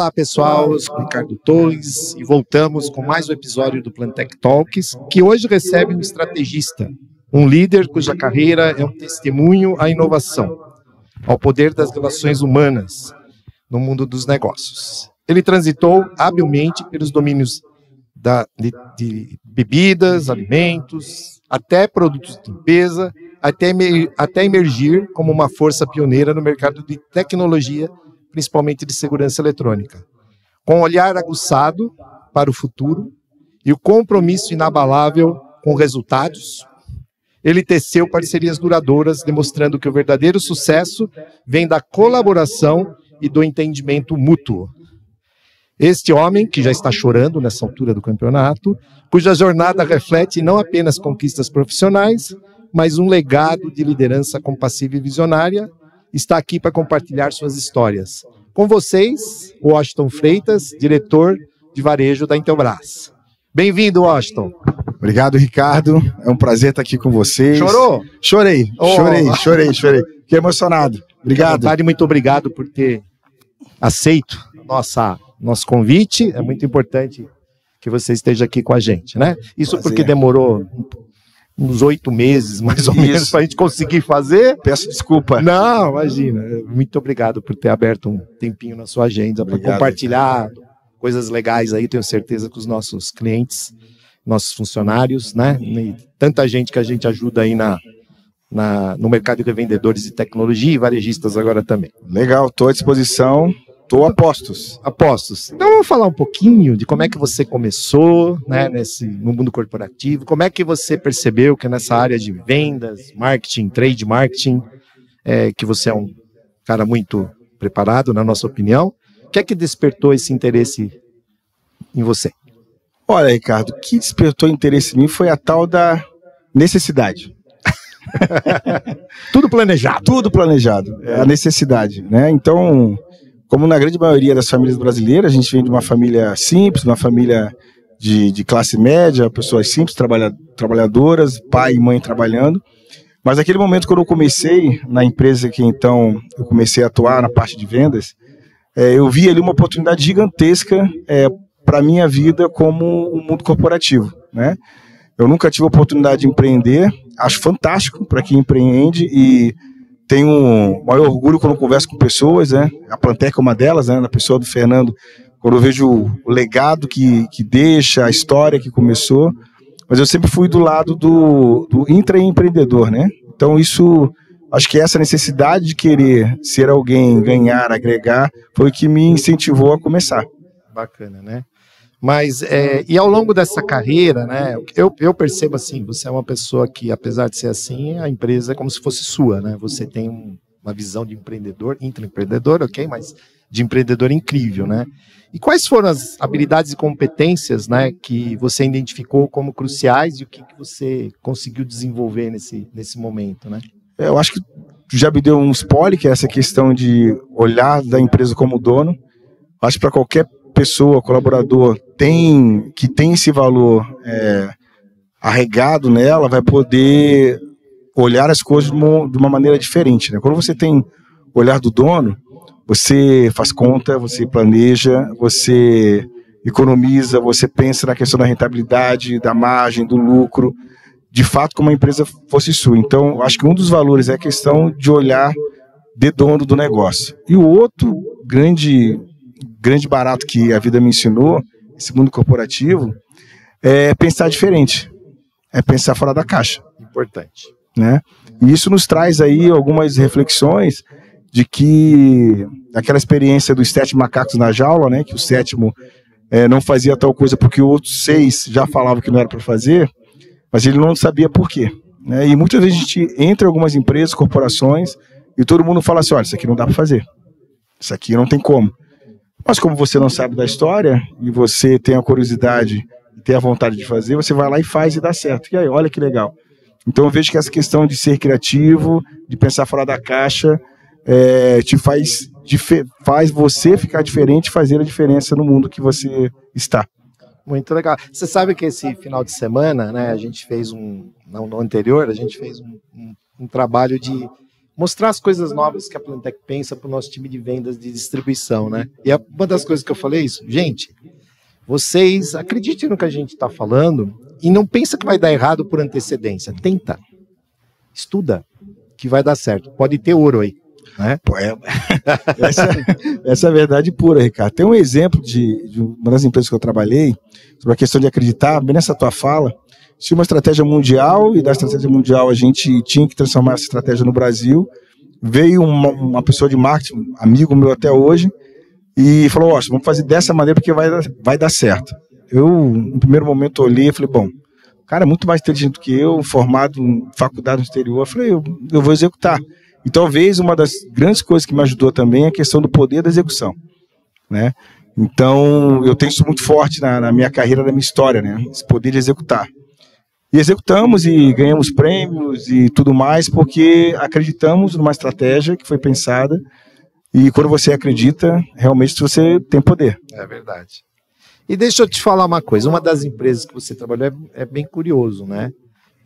Olá pessoal, eu sou o Ricardo Torres e voltamos com mais um episódio do Plantech Talks, que hoje recebe um estrategista, um líder cuja carreira é um testemunho à inovação, ao poder das relações humanas no mundo dos negócios. Ele transitou habilmente pelos domínios de bebidas, alimentos, até produtos de limpeza, até emergir como uma força pioneira no mercado de tecnologia, principalmente de segurança eletrônica. Com um olhar aguçado para o futuro e o compromisso inabalável com resultados, ele teceu parcerias duradouras, demonstrando que o verdadeiro sucesso vem da colaboração e do entendimento mútuo. Este homem, que já está chorando nessa altura do campeonato, cuja jornada reflete não apenas conquistas profissionais, mas um legado de liderança compassiva e visionária, está aqui para compartilhar suas histórias. Com vocês, Washington Freitas, diretor de varejo da Intelbras. Bem-vindo, Washington. Obrigado, Ricardo. É um prazer estar aqui com vocês. Chorou? Chorei. Fiquei emocionado. Obrigado. Muito obrigado por ter aceito nosso convite. É muito importante que você esteja aqui com a gente, né? Isso prazer. Porque demorou uns 8 meses, mais ou menos, para a gente conseguir fazer. Peço desculpa. Não, imagina. Muito obrigado por ter aberto um tempinho na sua agenda para compartilhar coisas legais aí. Tenho certeza que os nossos clientes, nossos funcionários, né? E tanta gente que a gente ajuda aí no mercado de revendedores de tecnologia e varejistas agora também. Legal, estou à disposição. Estou a postos. Então vamos falar um pouquinho de como é que você começou, né, no mundo corporativo, como é que você percebeu que nessa área de vendas, marketing, trade marketing, que você é um cara muito preparado, na nossa opinião. O que é que despertou esse interesse em você? Olha, Ricardo, o que despertou interesse em mim foi a tal da necessidade. Tudo planejado. Tudo planejado, a necessidade, né? Então, como na grande maioria das famílias brasileiras, a gente vem de uma família simples, uma família de classe média, pessoas simples, trabalhadoras, pai e mãe trabalhando. Mas naquele momento, quando eu comecei na empresa que então eu comecei a atuar na parte de vendas, eu vi ali uma oportunidade gigantesca para a minha vida como um mundo corporativo, né? Eu nunca tive a oportunidade de empreender, acho fantástico para quem empreende e tenho um maior orgulho quando converso com pessoas, né? A Plantech é uma delas, né? Na pessoa do Fernando, quando eu vejo o legado que deixa, a história que começou, mas eu sempre fui do lado do intraempreendedor, né? Então isso, acho que essa necessidade de querer ser alguém, ganhar, agregar, foi o que me incentivou a começar. Bacana, né? Mas, e ao longo dessa carreira, né, eu percebo assim, você é uma pessoa que, apesar de ser assim, a empresa é como se fosse sua, né? Você tem uma visão de empreendedor, intraempreendedor, ok, mas de empreendedor incrível, né? E quais foram as habilidades e competências, né, que você identificou como cruciais e o que você conseguiu desenvolver nesse momento, né? Eu acho que já me deu um spoiler, que é essa questão de olhar da empresa como dono. Acho que para qualquer pessoa, colaborador, que tem esse valor arraigado nela, vai poder olhar as coisas de uma maneira diferente, né? Quando você tem o olhar do dono, você faz conta, você planeja, você economiza, você pensa na questão da rentabilidade, da margem, do lucro, de fato como a empresa fosse sua. Então, acho que um dos valores é a questão de olhar de dono do negócio. E o outro grande barato que a vida me ensinou, esse mundo corporativo, é pensar diferente, é pensar fora da caixa. Importante. Né? E isso nos traz aí algumas reflexões de que aquela experiência dos 7 macacos na jaula, né, que o 7º não fazia tal coisa porque os outros 6 já falavam que não era para fazer, mas ele não sabia por quê. Né? E muitas vezes a gente entra em algumas empresas, corporações, e todo mundo fala assim, olha, isso aqui não dá para fazer, isso aqui não tem como. Mas como você não sabe da história, e você tem a curiosidade, e tem a vontade de fazer, você vai lá e faz e dá certo. E aí, olha que legal. Então eu vejo que essa questão de ser criativo, de pensar fora da caixa, faz você ficar diferente, fazer a diferença no mundo que você está. Muito legal. Você sabe que esse final de semana, né, a gente fez no anterior, a gente fez um trabalho de mostrar as coisas novas que a Plantec pensa para o nosso time de vendas de distribuição, né? E uma das coisas que eu falei é isso, gente, vocês acreditem no que a gente está falando e não pensa que vai dar errado por antecedência. Tenta, estuda, que vai dar certo. Pode ter ouro aí, né? Pô, essa é a verdade pura, Ricardo. Tem um exemplo de uma das empresas que eu trabalhei, sobre a questão de acreditar, bem nessa tua fala. Tinha uma estratégia mundial, e da estratégia mundial a gente tinha que transformar essa estratégia no Brasil. Veio uma pessoa de marketing, amigo meu até hoje, e falou, ó, vamos fazer dessa maneira porque vai dar certo. Eu, no primeiro momento, olhei e falei, bom, o cara é muito mais inteligente do que eu, formado em faculdade no exterior, eu falei, eu vou executar. E talvez uma das grandes coisas que me ajudou também é a questão do poder da execução, né? Então, eu tenho isso muito forte na minha carreira, na minha história, né? Esse poder de executar. E executamos e ganhamos prêmios e tudo mais, porque acreditamos numa estratégia que foi pensada, e quando você acredita, realmente você tem poder. É verdade. E deixa eu te falar uma coisa, uma das empresas que você trabalhou é bem curioso, né?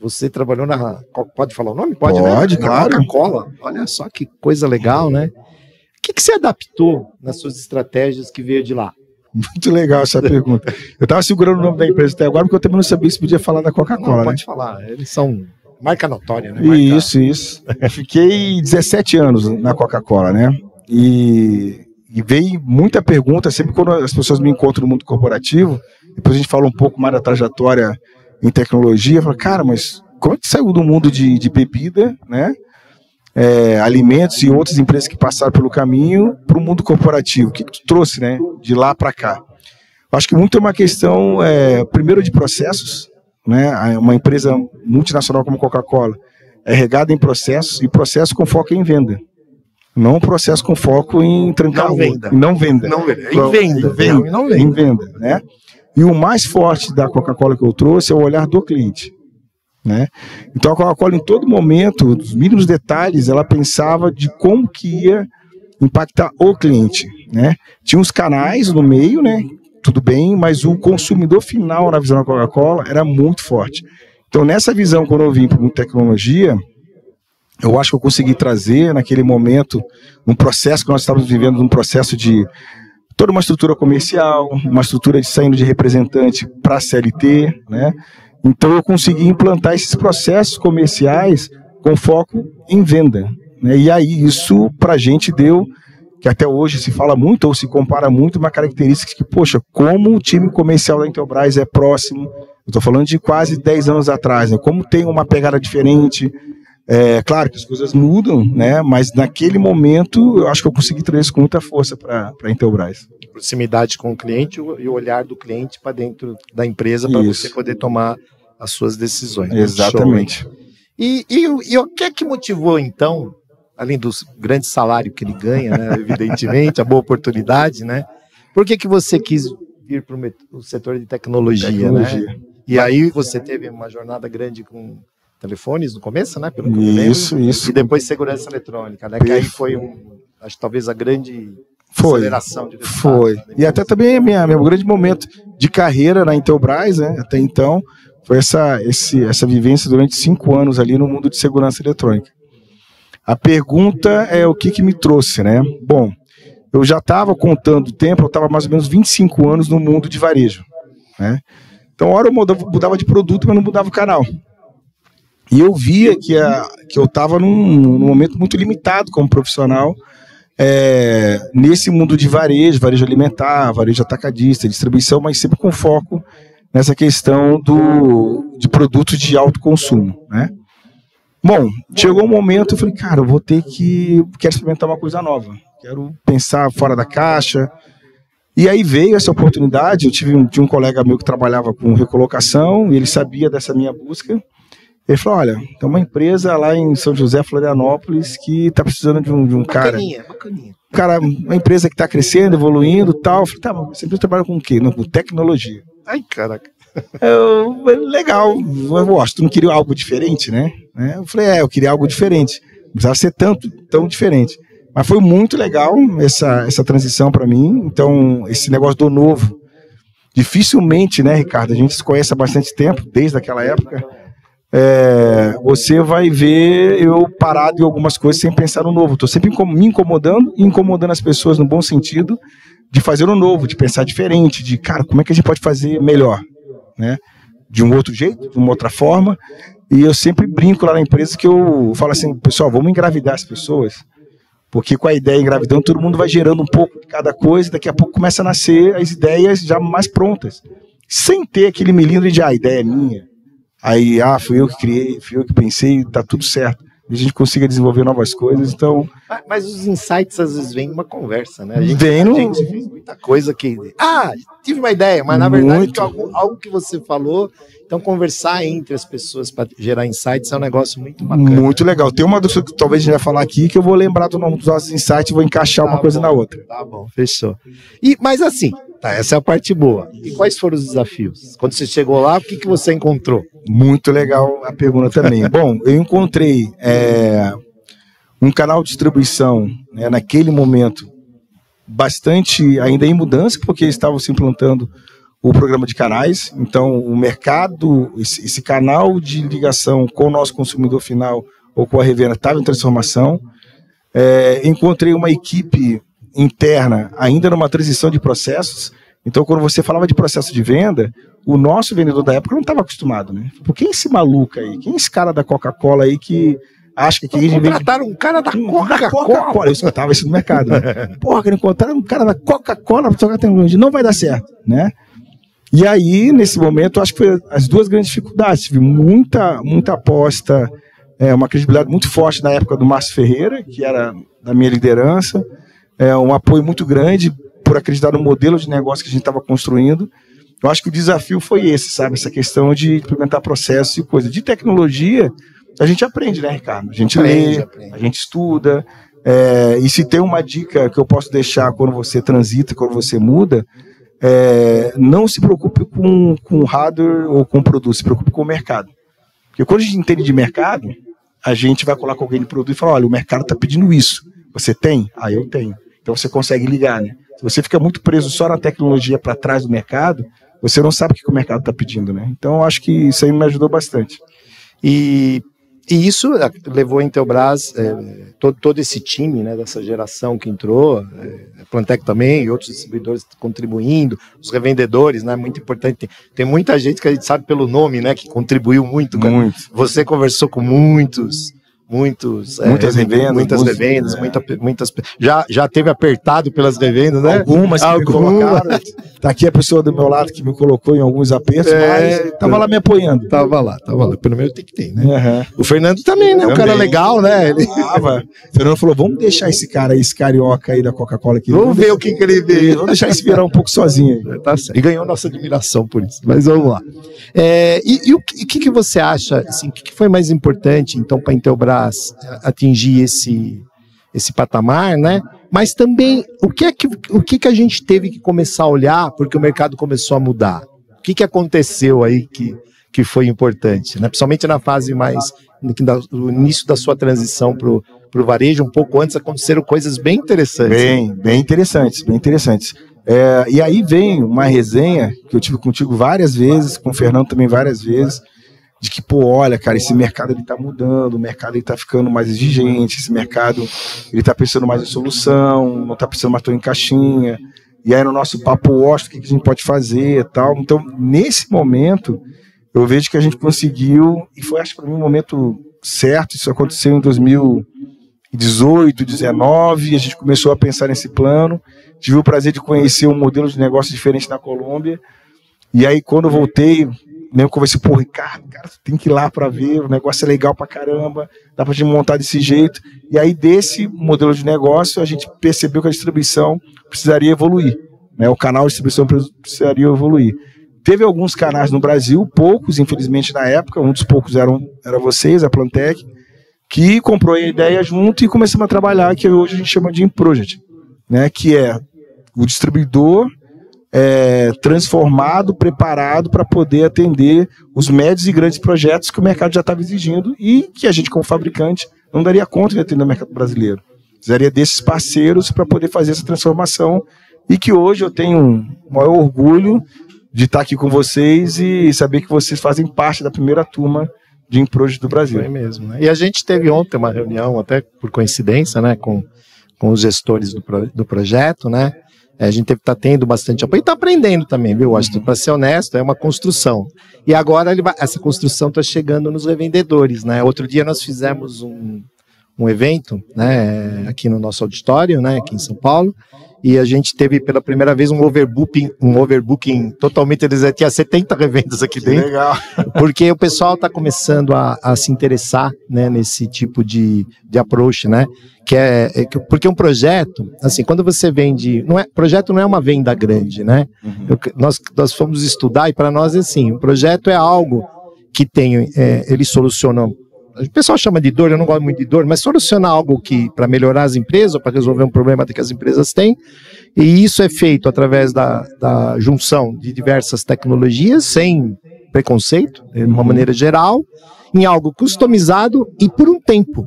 Você trabalhou na... Pode falar o nome? Pode, né? Claro. Coca-Cola. Olha só que coisa legal, né? O que você adaptou nas suas estratégias que veio de lá? Muito legal essa pergunta. Eu estava segurando o nome da empresa até agora, porque eu também não sabia se podia falar da Coca-Cola. Não, pode falar. Eles são marca notória, né? Isso. Eu fiquei 17 anos na Coca-Cola, né? E veio muita pergunta, sempre quando as pessoas me encontram no mundo corporativo, depois a gente fala um pouco mais da trajetória em tecnologia, fala, cara, mas como é que saiu do mundo de bebida, né? Alimentos e outras empresas que passaram pelo caminho para o mundo corporativo? O que tu trouxe, né, de lá para cá? Acho que muito é uma questão, primeiro, de processos, né? Uma empresa multinacional como Coca-Cola é regada em processos, e processo com foco em venda. Não um processo com foco em trancar não venda. Em venda, né? E o mais forte da Coca-Cola que eu trouxe é o olhar do cliente, né? Então a Coca-Cola, em todo momento, nos mínimos detalhes, ela pensava de como que ia impactar o cliente, né? Tinha uns canais no meio, né? Tudo bem, mas o consumidor final, na visão da Coca-Cola, era muito forte. Então, nessa visão, quando eu vim para muita tecnologia, eu acho que eu consegui trazer, naquele momento, um processo que nós estávamos vivendo, um processo de toda uma estrutura comercial, uma estrutura de saindo de representante para a CLT, né? Então eu consegui implantar esses processos comerciais com foco em venda, né? E aí isso para a gente deu, que até hoje se fala muito ou se compara muito, uma característica que, poxa, como o time comercial da Intelbras é próximo, eu estou falando de quase 10 anos atrás, né? Como tem uma pegada diferente. Claro que as coisas mudam, né? Mas naquele momento eu acho que eu consegui trazer isso com muita força para a Intelbras. Proximidade com o cliente e o olhar do cliente para dentro da empresa para você poder tomar as suas decisões. Exatamente. E o que é que motivou, então, além do grande salário que ele ganha, né? Evidentemente, a boa oportunidade, né? Por que você quis vir para o setor de tecnologia, né? E aí você teve uma jornada grande com telefones no começo, né? Pelo que eu me lembro. Isso. E depois segurança eletrônica, né? Que aí foi acho que talvez a grande aceleração de resultados. Foi. E até também meu grande momento de carreira na Intelbras, né? Até então, foi essa vivência durante 5 anos ali no mundo de segurança eletrônica. A pergunta é o que me trouxe, né? Bom, eu já estava contando o tempo, eu estava mais ou menos 25 anos no mundo de varejo, né? Então, hora eu mudava de produto, mas não mudava o canal. E eu via que eu estava num momento muito limitado como profissional nesse mundo de varejo alimentar, varejo atacadista, distribuição, mas sempre com foco nessa questão de produtos de alto consumo, né? Bom, chegou um momento, eu falei, cara, eu quero experimentar uma coisa nova, quero pensar fora da caixa. E aí veio essa oportunidade, eu tinha um colega meu que trabalhava com recolocação, e ele sabia dessa minha busca. Ele falou, olha, tem uma empresa lá em São José, Florianópolis, que está precisando de um cara. Bacaninha. Cara, uma empresa que está crescendo, evoluindo e tal. Eu falei, tá, você trabalha com o quê? Não, com tecnologia. Ai, caraca. Legal, eu gosto. Tu não queria algo diferente, né? Eu falei, eu queria algo diferente. Não precisava ser tão diferente. Mas foi muito legal essa transição para mim. Então, esse negócio do novo. Dificilmente, né, Ricardo? A gente se conhece há bastante tempo, desde aquela época. você vai ver eu parado em algumas coisas sem pensar no novo. Estou sempre me incomodando e incomodando as pessoas no bom sentido de fazer o novo, de pensar diferente, de, cara, como é que a gente pode fazer melhor, né? De um outro jeito, de uma outra forma. E eu sempre brinco lá na empresa que eu falo assim, pessoal, vamos engravidar as pessoas, porque com a ideia engravidando todo mundo vai gerando um pouco de cada coisa, daqui a pouco começa a nascer as ideias já mais prontas, sem ter aquele melindre de, a ideia é minha, aí, fui eu que criei, fui eu que pensei, tá tudo certo. E a gente consiga desenvolver novas coisas, então... Mas os insights às vezes vêm numa conversa, né? A gente fez muita coisa que... tive uma ideia, mas na verdade algo que você falou, então conversar entre as pessoas para gerar insights é um negócio muito bacana. Muito legal. Tem uma das que talvez a gente vai falar aqui, que eu vou lembrar do nome dos nossos insights e vou encaixar uma coisa na outra. Tá bom, fechou. Mas assim, essa é a parte boa. E quais foram os desafios? Quando você chegou lá, o que você encontrou? Muito legal a pergunta também. Bom, eu encontrei um canal de distribuição, né, naquele momento bastante ainda em mudança, porque estavam se implantando o programa de canais. Então o mercado, esse canal de ligação com o nosso consumidor final ou com a revenda estava em transformação. Encontrei uma equipe interna ainda numa transição de processos. Então quando você falava de processo de venda, o nosso vendedor da época não estava acostumado, né? Por quem é esse maluco aí? Quem é esse cara da Coca-Cola aí que acha que aqui contrataram um cara da Coca-Cola? Eu escutava isso no mercado, né? Porra, querem contratar um cara da Coca-Cola para tocar tecnologia, não vai dar certo, né? E aí, nesse momento, acho que foi as duas grandes dificuldades. Tive muita aposta, uma credibilidade muito forte na época do Márcio Ferreira, que era da minha liderança, um apoio muito grande por acreditar no modelo de negócio que a gente estava construindo. Eu acho que o desafio foi esse, sabe? Essa questão de implementar processos e coisa. De tecnologia, a gente aprende, né, Ricardo? A gente lê, a gente estuda. E se tem uma dica que eu posso deixar quando você transita, quando você muda, não se preocupe com hardware ou com produto, se preocupe com o mercado. Porque quando a gente entende de mercado, a gente vai colar com alguém de produto e falar, olha, o mercado está pedindo isso. Você tem? Eu tenho. Então você consegue ligar, né? Se você fica muito preso só na tecnologia para trás do mercado, você não sabe o que o mercado está pedindo, né? Então eu acho que isso aí me ajudou bastante. E isso levou a Intelbras, todo esse time, né, dessa geração que entrou, a Plantec também e outros distribuidores contribuindo, os revendedores, né, muito importante. Tem muita gente que a gente sabe pelo nome, né, que contribuiu muito. Você conversou com muitas revendas, já teve apertado pelas revendas, né? Algumas que me colocaram. Tá aqui a pessoa do meu lado que me colocou em alguns apertos, mas tava lá me apoiando. Tava lá. Pelo menos tem que ter, né? Uhum. O Fernando também, né? Também. Um cara legal, né? O Fernando falou, vamos deixar esse cara aí, esse carioca aí da Coca-Cola aqui. Vamos ver o que ele vê. Vamos deixar ele se virar um pouco sozinho. Tá certo. E ganhou nossa admiração por isso. Mas vamos lá. E o que você acha, assim, o que foi mais importante, então, para a Intelbras atingir esse patamar, né? Mas também o que a gente teve que começar a olhar porque o mercado começou a mudar? O que aconteceu aí que foi importante, né? Principalmente na fase mais do início da sua transição para o varejo, um pouco antes aconteceram coisas bem interessantes. Bem interessantes. E aí vem uma resenha que eu tive contigo várias vezes, com o Fernando também várias vezes, de que, olha, cara, esse mercado ele tá mudando, o mercado ele tá ficando mais exigente, esse mercado ele tá pensando mais em solução, não tá pensando mais tão em caixinha, e aí no nosso papo o que a gente pode fazer e tal. Então, nesse momento, eu vejo que a gente conseguiu, e foi, acho que para mim, um momento certo, isso aconteceu em 2018, 2019, a gente começou a pensar nesse plano, tive o prazer de conhecer um modelo de negócio diferente na Colômbia, e aí quando eu voltei, mesmo que eu falei assim, Ricardo, cara, tu tem que ir lá para ver, o negócio é legal pra caramba, dá pra gente montar desse jeito. E aí desse modelo de negócio a gente percebeu que a distribuição precisaria evoluir, né? O canal de distribuição precisaria evoluir. Teve alguns canais no Brasil, poucos, infelizmente, na época, um dos poucos era vocês, a Plantec, que comprou a ideia junto e começamos a trabalhar, que hoje a gente chama de InProject, né? Que é o distribuidor transformado, preparado para poder atender os médios e grandes projetos que o mercado já estava exigindo e que a gente, como fabricante, não daria conta de atender o mercado brasileiro. Precisaria desses parceiros para poder fazer essa transformação e que hoje eu tenho um maior orgulho de estar aqui com vocês e saber que vocês fazem parte da primeira turma de Improject do Brasil. Foi mesmo, né? E a gente teve ontem uma reunião, até por coincidência, né, com os gestores do projeto, né? A gente está tendo bastante apoio e está aprendendo também, viu? Acho que, para ser honesto, é uma construção. E agora essa construção está chegando nos revendedores, né? Outro dia nós fizemos um evento, né, aqui no nosso auditório, né, aqui em São Paulo, e a gente teve pela primeira vez um overbooking totalmente, tinha 70 revendas aqui dentro. Legal. Porque o pessoal está começando a se interessar, né, nesse tipo de approach, né, porque um projeto, assim, quando você vende, projeto não é uma venda grande, né, nós fomos estudar e para nós é assim, um projeto é algo que ele soluciona. O pessoal chama de dor, eu não gosto muito de dor, mas solucionar algo para melhorar as empresas, para resolver um problema que as empresas têm, e isso é feito através da junção de diversas tecnologias, sem preconceito, de uma maneira geral, em algo customizado e por um tempo.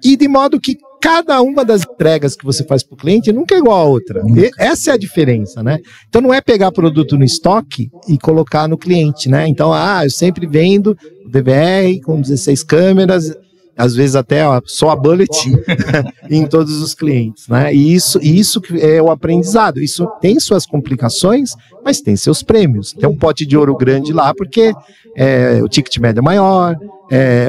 E de modo que cada uma das entregas que você faz para o cliente nunca é igual a outra. Essa é a diferença, né? Então não é pegar produto no estoque e colocar no cliente, né? Então, eu sempre vendo DVR com 16 câmeras, às vezes até só a bullet em todos os clientes, né? E isso é o aprendizado. Isso tem suas complicações, mas tem seus prêmios. Tem um pote de ouro grande lá, porque o ticket médio é maior,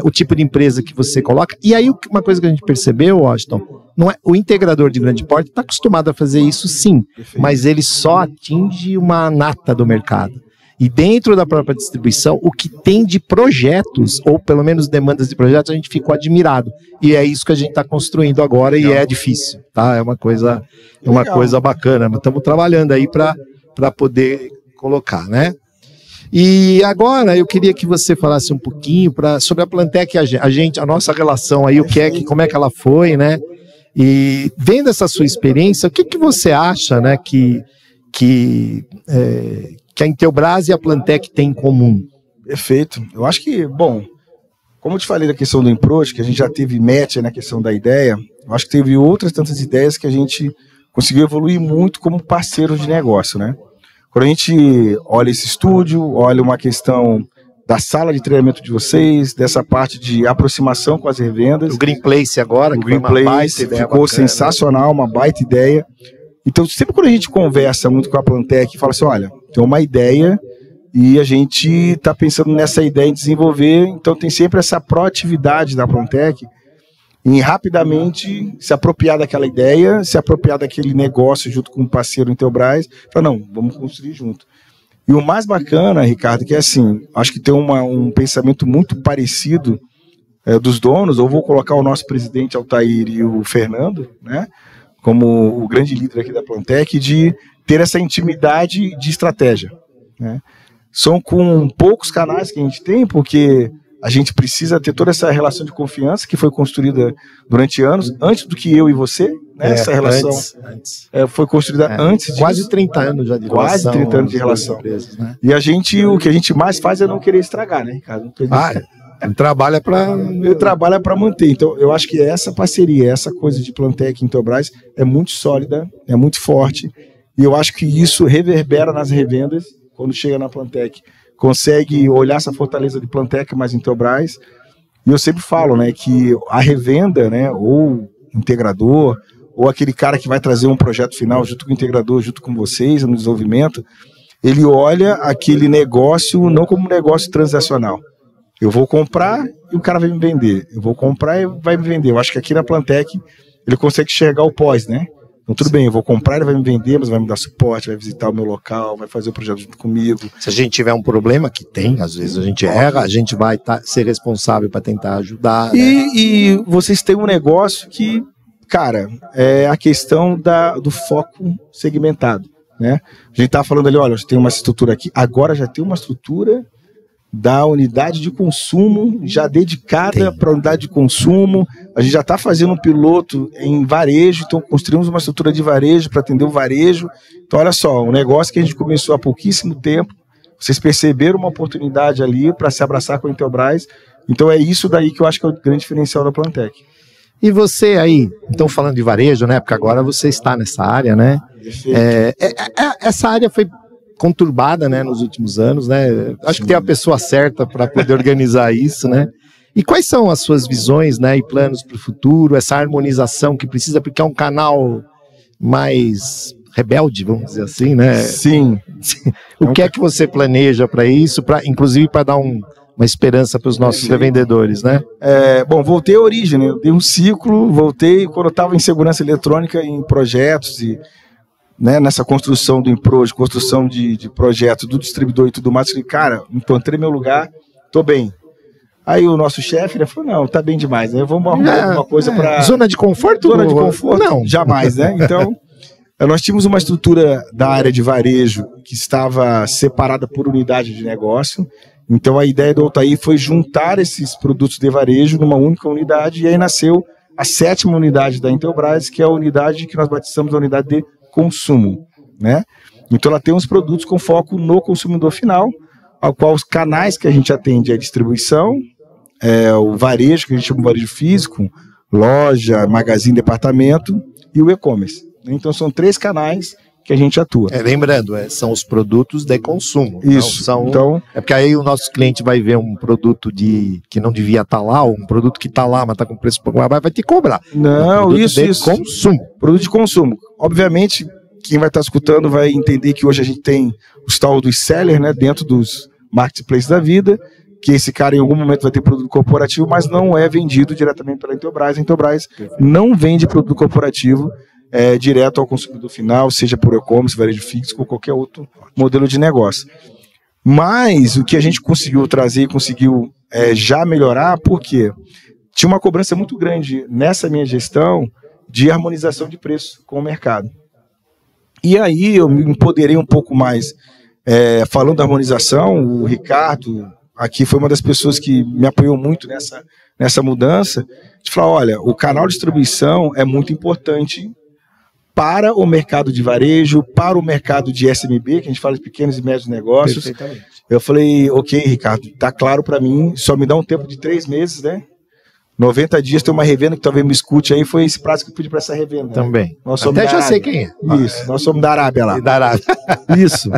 o tipo de empresa que você coloca. E aí uma coisa que a gente percebeu, Washington, não é, o integrador de grande porte está acostumado a fazer isso sim, mas ele só atinge uma nata do mercado. E dentro da própria distribuição, o que tem de projetos, ou pelo menos demandas de projetos, a gente ficou admirado. E é isso que a gente está construindo agora. Legal. E é difícil, tá? É uma coisa bacana. Mas estamos trabalhando aí para poder colocar, né? E agora eu queria que você falasse um pouquinho sobre a Plantec, a nossa relação aí, como é que ela foi, né? E vendo essa sua experiência, o que você acha, né, que a Intelbras e a Plantec têm em comum? Perfeito. Eu acho que, bom, como eu te falei da questão do Improject, que a gente já teve match na questão da ideia, eu acho que teve outras tantas ideias que a gente conseguiu evoluir muito como parceiros de negócio, né? Quando a gente olha esse estúdio, olha uma questão da sala de treinamento de vocês, dessa parte de aproximação com as revendas. O Green Place agora, o Green Place ficou sensacional, uma baita ideia. Então, sempre quando a gente conversa muito com a Plantec e fala assim, olha, tem uma ideia e a gente está pensando nessa ideia em desenvolver, então tem sempre essa proatividade da Plantec em rapidamente se apropriar daquela ideia, se apropriar daquele negócio junto com o parceiro Intelbras, falar, não, vamos construir junto. E o mais bacana, Ricardo, que é assim, acho que tem um pensamento muito parecido dos donos, ou vou colocar o nosso presidente Altair e o Fernando, né, como o grande líder aqui da Plantec, de ter essa intimidade de estratégia, né? São com poucos canais que a gente tem, porque a gente precisa ter toda essa relação de confiança que foi construída durante anos, antes do que eu e você, né? Essa relação antes. Foi construída antes disso. Quase 30 anos já de relação. Quase 30 anos de relação. Empresas, né? E o que a gente mais faz é não querer estragar, né, Ricardo? Trabalha para manter. Então, eu acho que essa parceria, essa coisa de Plantec e Intelbras é muito sólida, é muito forte, e eu acho que isso reverbera nas revendas, quando chega na Plantec, consegue olhar essa fortaleza de Plantec mais Intelbras, e eu sempre falo, né, que a revenda, né, ou integrador, ou aquele cara que vai trazer um projeto final junto com o integrador, junto com vocês no desenvolvimento, ele olha aquele negócio não como um negócio transacional. Eu vou comprar e o cara vai me vender. Eu vou comprar e vai me vender. Eu acho que aqui na Plantec ele consegue enxergar o pós, né? Então tudo bem, eu vou comprar, ele vai me vender, mas vai me dar suporte, vai visitar o meu local, vai fazer o projeto junto comigo. Se a gente tiver um problema, que tem, às vezes a gente erra, a gente vai ser responsável para tentar ajudar. E vocês têm um negócio que, cara, é a questão do foco segmentado, né? A gente tá falando ali, olha, tem uma estrutura aqui, agora já tem uma estrutura da unidade de consumo já dedicada para a unidade de consumo. A gente já está fazendo um piloto em varejo, então construímos uma estrutura de varejo para atender o varejo. Então olha só, um negócio que a gente começou há pouquíssimo tempo, vocês perceberam uma oportunidade ali para se abraçar com a Intelbras, então é isso daí que eu acho que é o grande diferencial da Plantec. E você aí, então falando de varejo, né, porque agora você está nessa área, né, essa área foi conturbada, né, nos últimos anos, né? Acho que tem a pessoa certa para poder organizar isso, né? E quais são as suas visões, né, e planos para o futuro, essa harmonização que precisa, porque é um canal mais rebelde, vamos dizer assim, né? Sim. O que é que você planeja para isso, inclusive para dar uma esperança para os nossos revendedores, né? Bom, voltei à origem, né? Eu dei um ciclo, voltei quando eu estava em segurança eletrônica, em projetos e, né, nessa construção do Improj, construção de projeto do distribuidor e tudo mais. Falei, cara, encontrei meu lugar, tô bem. Aí o nosso chefe, né, falou, não, tá bem demais, né? Vamos arrumar alguma coisa para... Zona de conforto? Zona de conforto? Não. Jamais, né? Então, nós tínhamos uma estrutura da área de varejo que estava separada por unidade de negócio. Então, a ideia do Altair foi juntar esses produtos de varejo numa única unidade, e aí nasceu a 7ª unidade da Intelbras, que é a unidade que nós batizamos a unidade de consumo, né? Então, ela tem uns produtos com foco no consumidor final, ao qual os canais que a gente atende é a distribuição, o varejo, que a gente chama de varejo físico, loja, magazine, departamento, e o e-commerce. Então, são 3 canais que a gente atua. Lembrando, são os produtos de consumo. Isso. Então, é porque aí o nosso cliente vai ver um produto que não devia estar lá, ou um produto que está lá, mas está com preço pouco mais, vai ter que cobrar. Não, isso. Consumo. Produto de consumo. Obviamente, quem vai estar escutando vai entender que hoje a gente tem os tal dos sellers, né, dentro dos marketplaces da vida, que esse cara em algum momento vai ter produto corporativo, mas não é vendido diretamente pela Intelbras. A Intelbras não vende produto corporativo direto ao consumidor final, seja por e-commerce, varejo fixo ou qualquer outro modelo de negócio. Mas o que a gente conseguiu trazer e conseguiu já melhorar, porque tinha uma cobrança muito grande nessa minha gestão de harmonização de preço com o mercado. E aí eu me empoderei um pouco mais falando da harmonização. O Ricardo aqui foi uma das pessoas que me apoiou muito nessa mudança, de falar, olha, o canal de distribuição é muito importante para o mercado de varejo, para o mercado de SMB, que a gente fala de pequenos e médios negócios. Perfeitamente. Eu falei, ok, Ricardo, tá claro para mim, só me dá um tempo de 3 meses, né? 90 dias tem uma revenda que talvez me escute aí, foi esse prazo que eu pedi para essa revenda. Também. Né? Nós somos até já sei quem é. Isso, nós somos da Arábia lá. Da Arábia. Isso.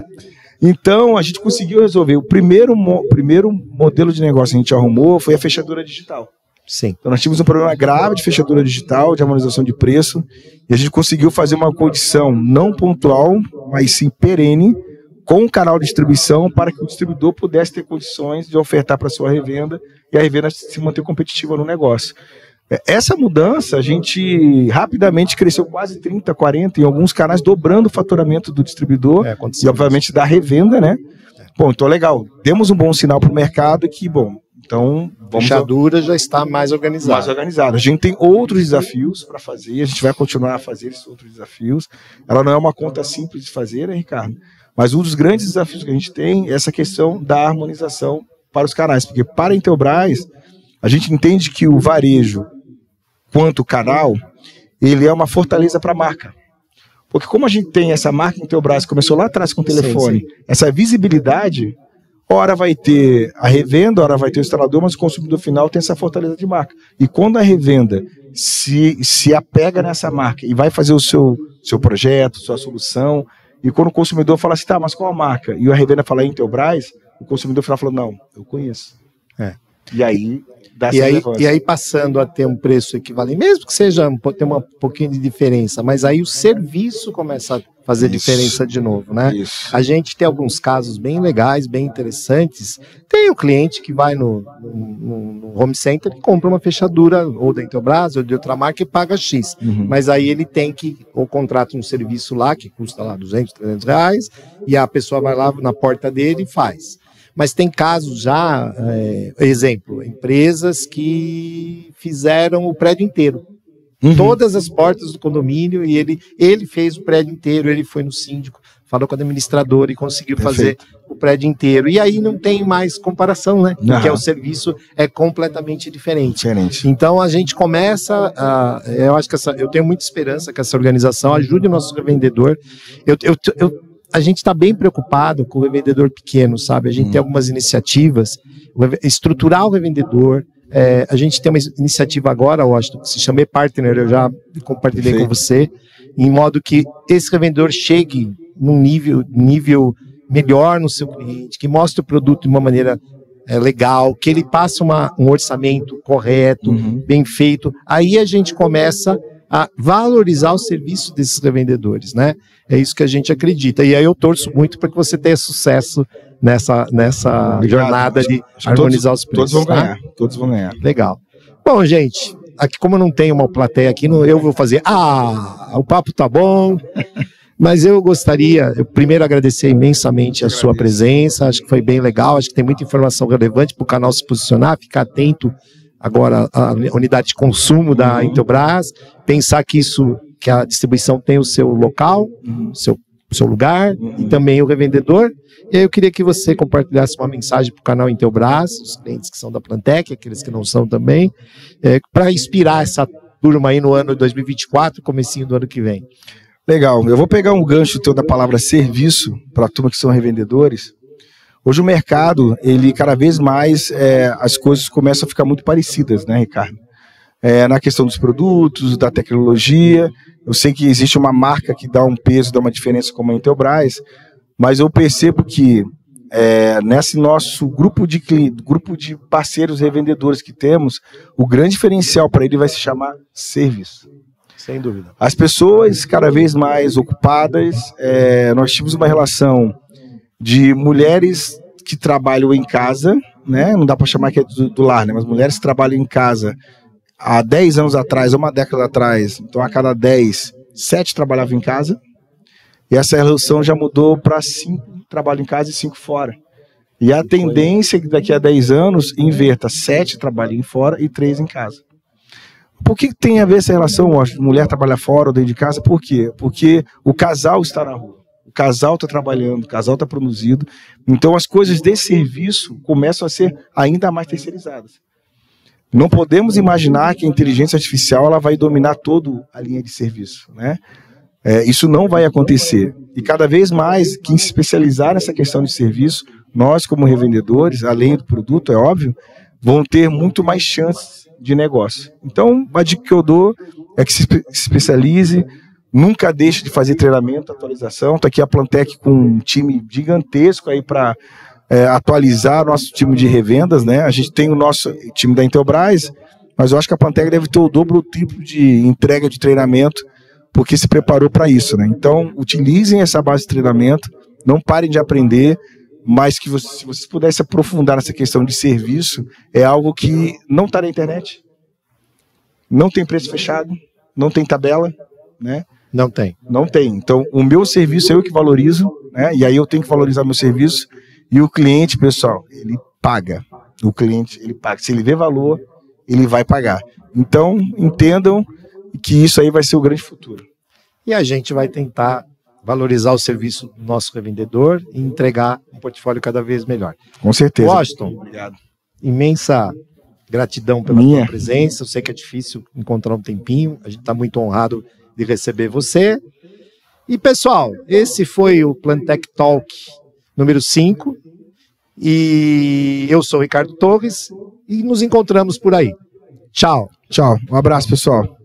Então, a gente conseguiu resolver. O primeiro modelo de negócio que a gente arrumou foi a fechadura digital. Sim. Então, nós tínhamos um problema grave de fechadura digital, de harmonização de preço, e a gente conseguiu fazer uma condição não pontual, mas sim perene, com o canal de distribuição, para que o distribuidor pudesse ter condições de ofertar para a sua revenda e a revenda se manter competitiva no negócio. Essa mudança, a gente rapidamente cresceu quase 30, 40, em alguns canais, dobrando o faturamento do distribuidor e, obviamente, da revenda, né? Bom, então, legal. Demos um bom sinal para o mercado que, bom, então... A fechadura já está mais organizada. Mais organizada. A gente tem outros desafios para fazer, a gente vai continuar a fazer esses outros desafios. Ela não é uma conta simples de fazer, né, Ricardo? Mas um dos grandes desafios que a gente tem é essa questão da harmonização para os canais, porque para a Intelbras, a gente entende que o varejo, quanto o canal, ele é uma fortaleza para a marca. Porque como a gente tem essa marca Intelbras, começou lá atrás com o telefone, sim. Essa visibilidade, ora vai ter a revenda, ora vai ter o instalador, mas o consumidor final tem essa fortaleza de marca. E quando a revenda se apega nessa marca e vai fazer o seu projeto, sua solução, e quando o consumidor fala assim, tá, mas qual a marca? E a revenda fala Intelbras, o consumidor final fala, não, eu conheço. E aí... E aí passando a ter um preço equivalente, mesmo que seja ter um pouquinho de diferença, mas aí o serviço começa a fazer diferença de novo, né? Isso. A gente tem alguns casos bem legais, bem interessantes. Tem o cliente que vai no home center e compra uma fechadura ou da Intelbras ou de outra marca e paga X. Uhum. Mas aí ele tem que, ou contrata um serviço lá que custa lá 200, 300 reais e a pessoa vai lá na porta dele e faz. Mas tem casos já, exemplo, empresas que fizeram o prédio inteiro. Uhum. Todas as portas do condomínio e ele fez o prédio inteiro, ele foi no síndico, falou com a administradora e conseguiu fazer o prédio inteiro. E aí não tem mais comparação, né? Porque o serviço é completamente diferente. Então a gente começa eu acho que eu tenho muita esperança que essa organização ajude o nosso revendedor. A gente está bem preocupado com o revendedor pequeno, sabe? A gente tem algumas iniciativas, estruturar o revendedor. A gente tem uma iniciativa agora, Washington, que se chama E-Partner, eu já compartilhei com você, em modo que esse revendedor chegue num nível melhor no seu cliente, que mostre o produto de uma maneira legal, que ele passe um orçamento correto, bem feito, aí a gente começa a valorizar o serviço desses revendedores, né? É isso que a gente acredita. E aí eu torço muito para que você tenha sucesso nessa jornada de harmonizar os preços. Todos vão ganhar, todos vão ganhar. Legal. Bom, gente, aqui como não tem uma plateia aqui, eu vou fazer, o papo tá bom, mas eu gostaria, primeiro agradecer imensamente a sua presença, acho que foi bem legal, acho que tem muita informação relevante para o canal se posicionar, ficar atento agora à unidade de consumo da Intelbras, pensar que a distribuição tem o seu local, o seu lugar, e também o revendedor. E aí eu queria que você compartilhasse uma mensagem para o canal Intelbras, os clientes que são da Plantec, aqueles que não são também, para inspirar essa turma aí no ano de 2024, comecinho do ano que vem. Legal, eu vou pegar um gancho teu da palavra serviço para a turma que são revendedores. Hoje o mercado, ele cada vez mais, as coisas começam a ficar muito parecidas, né, Ricardo? Na questão dos produtos, da tecnologia, eu sei que existe uma marca que dá um peso, dá uma diferença como a Intelbras, mas eu percebo que nesse nosso grupo de parceiros revendedores que temos, o grande diferencial para ele vai se chamar serviço. Sem dúvida. As pessoas cada vez mais ocupadas, nós tivemos uma relação de mulheres que trabalham em casa, né? Não dá para chamar que é do lar, né? Mas mulheres que trabalham em casa há 10 anos atrás, uma década atrás, então a cada 10, 7 trabalhavam em casa, e essa relação já mudou para 5 trabalham em casa e 5 fora. E a tendência é que daqui a 10 anos inverta, 7 trabalhem fora e 3 em casa. Por que tem a ver essa relação, mulher trabalhar fora ou dentro de casa? Por quê? Porque o casal está na rua, o casal está trabalhando, o casal está produzindo, então as coisas de serviço começam a ser ainda mais terceirizadas. Não podemos imaginar que a inteligência artificial ela vai dominar toda a linha de serviço, né? Isso não vai acontecer. E cada vez mais, quem se especializar nessa questão de serviço, nós como revendedores, além do produto, é óbvio, vão ter muito mais chances de negócio. Então, a dica que eu dou é que se especialize, nunca deixe de fazer treinamento, atualização. Está aqui a Plantec com um time gigantesco aí para atualizar nosso time de revendas, né? A gente tem o nosso time da Intelbras, mas eu acho que a Plantec deve ter o dobro ou triplo de entrega de treinamento, porque se preparou para isso, né? Então, utilizem essa base de treinamento, não parem de aprender, mas que se vocês pudessem aprofundar nessa questão de serviço, é algo que não está na internet, não tem preço fechado, não tem tabela, né? Não tem. Não tem. Então, o meu serviço é eu que valorizo, né? E aí eu tenho que valorizar meu serviço, e o cliente, pessoal, ele paga. O cliente, ele paga. Se ele vê valor, ele vai pagar. Então, entendam que isso aí vai ser o grande futuro. E a gente vai tentar valorizar o serviço do nosso revendedor e entregar um portfólio cada vez melhor. Com certeza. Washington, obrigado. Imensa gratidão pela tua presença. Eu sei que é difícil encontrar um tempinho. A gente está muito honrado de receber você. E, pessoal, esse foi o Plantec Talk número 5. E eu sou o Ricardo Torres e nos encontramos por aí. Tchau. Tchau. Um abraço, pessoal.